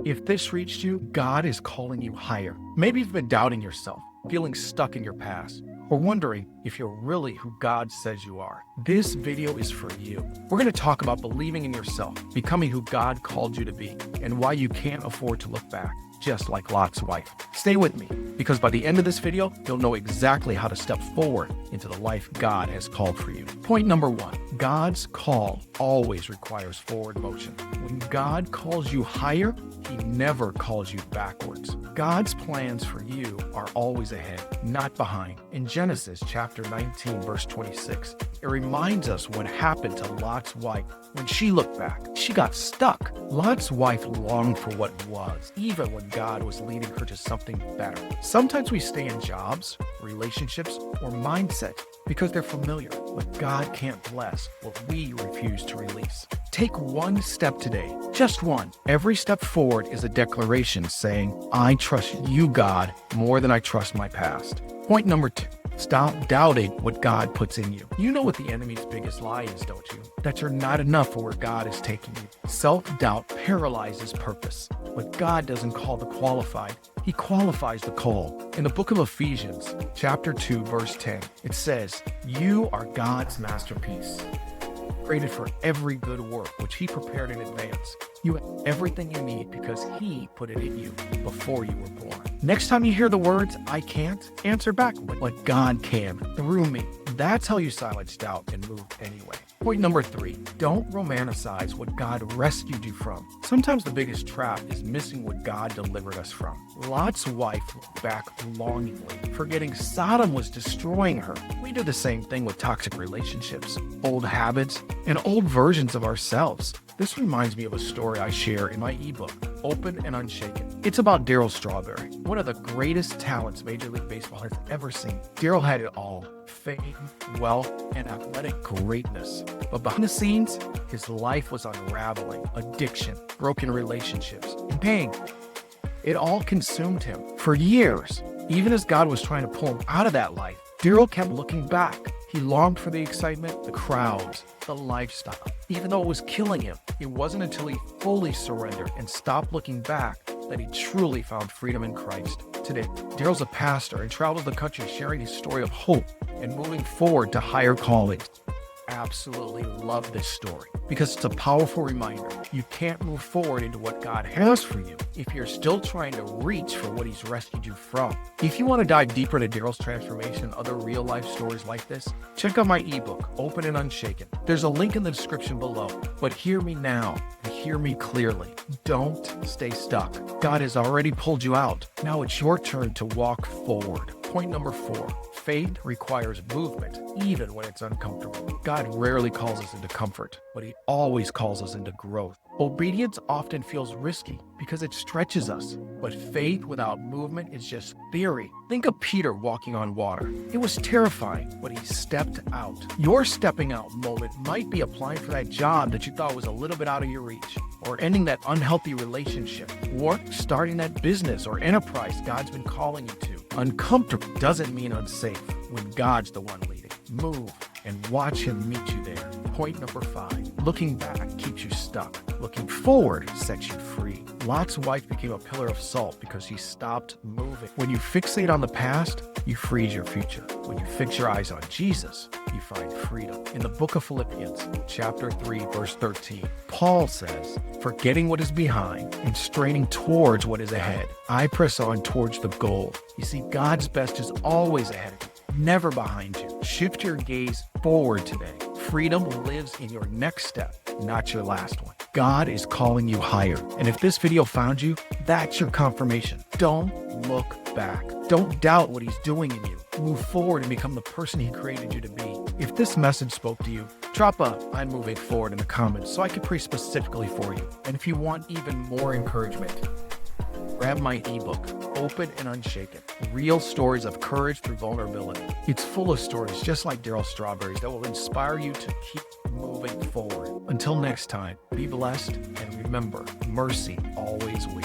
If this reached you, God is calling you higher. Maybe you've been doubting yourself, feeling stuck in your past, or wondering if you're really who God says you are. This video is for you. We're going to talk about believing in yourself, becoming who God called you to be, and why you can't afford to look back, just like Lot's wife. Stay with me, because by the end of this video, you'll know exactly how to step forward into the life God has called for you. Point number 1, God's call always requires forward motion. When God calls you higher, He never calls you backwards. God's plans for you are always ahead, not behind. In Genesis chapter 19, verse 26, it reminds us what happened to Lot's wife when she looked back. She got stuck. Lot's wife longed for what was, even when God was leading her to something better. Sometimes we stay in jobs, relationships, or mindset because they're familiar, but God can't bless what we refuse to release. Take one step today, just one. Every step forward is a declaration saying, I trust you, God, more than I trust my past. Point number 2, stop doubting what God puts in you. You know what the enemy's biggest lie is, don't you? That you're not enough for where God is taking you. Self-doubt paralyzes purpose. But God doesn't call the qualified, He qualifies the call. In the book of Ephesians, chapter 2, verse 10, it says, you are God's masterpiece, created for every good work, which He prepared in advance. You have everything you need because He put it in you before you were born. Next time you hear the words, I can't, answer back, but God can, through me. That's how you silence doubt and move anyway. Point number 3, don't romanticize what God rescued you from. Sometimes the biggest trap is missing what God delivered us from. Lot's wife looked back longingly, forgetting Sodom was destroying her. We do the same thing with toxic relationships, old habits, and old versions of ourselves. This reminds me of a story I share in my ebook, Open and Unshaken. It's about Darryl Strawberry, one of the greatest talents Major League Baseball has ever seen. Darryl had it all: fame, wealth, and athletic greatness. But behind the scenes, his life was unraveling. Addiction, broken relationships, and pain. It all consumed him. For years, even as God was trying to pull him out of that life, Darryl kept looking back. He longed for the excitement, the crowds, the lifestyle, even though it was killing him. It wasn't until he fully surrendered and stopped looking back that he truly found freedom in Christ. Today, Darryl's a pastor and travels the country sharing his story of hope and moving forward to higher callings. Absolutely love this story because it's a powerful reminder you can't move forward into what God has for you if you're still trying to reach for what He's rescued you from. If you want to dive deeper into Darryl's transformation and other real life stories like this, check out my ebook, Open and Unshaken. There's a link in the description below. But hear me now and hear me clearly. Don't stay stuck. God has already pulled you out. Now it's your turn to walk forward. Point number 4, faith requires movement, even when it's uncomfortable. God rarely calls us into comfort, but He always calls us into growth. Obedience often feels risky because it stretches us, but faith without movement is just theory. Think of Peter walking on water. It was terrifying, but he stepped out. Your stepping out moment might be applying for that job that you thought was a little bit out of your reach, or ending that unhealthy relationship, or starting that business or enterprise God's been calling you to. Uncomfortable doesn't mean unsafe when God's the one leading. Move and watch Him meet you there. Point number 5, looking back keeps you stuck. Looking forward sets you free. Lot's wife became a pillar of salt because she stopped moving. When you fixate on the past, you freeze your future. When you fix your eyes on Jesus, you find freedom. In the book of Philippians, chapter 3, verse 13, Paul says, forgetting what is behind and straining towards what is ahead, I press on towards the goal. You see, God's best is always ahead of you, never behind you. Shift your gaze forward today. Freedom lives in your next step, not your last one. God is calling you higher. And if this video found you, that's your confirmation. Don't look back. Don't doubt what He's doing in you. Move forward and become the person He created you to be. If this message spoke to you, drop a "I'm moving forward" in the comments so I can pray specifically for you. And if you want even more encouragement, grab my ebook, Open and Unshaken, Real Stories of Courage Through Vulnerability. It's full of stories just like Darryl Strawberry's that will inspire you to keep moving forward. Until next time, be blessed and remember, mercy always wins.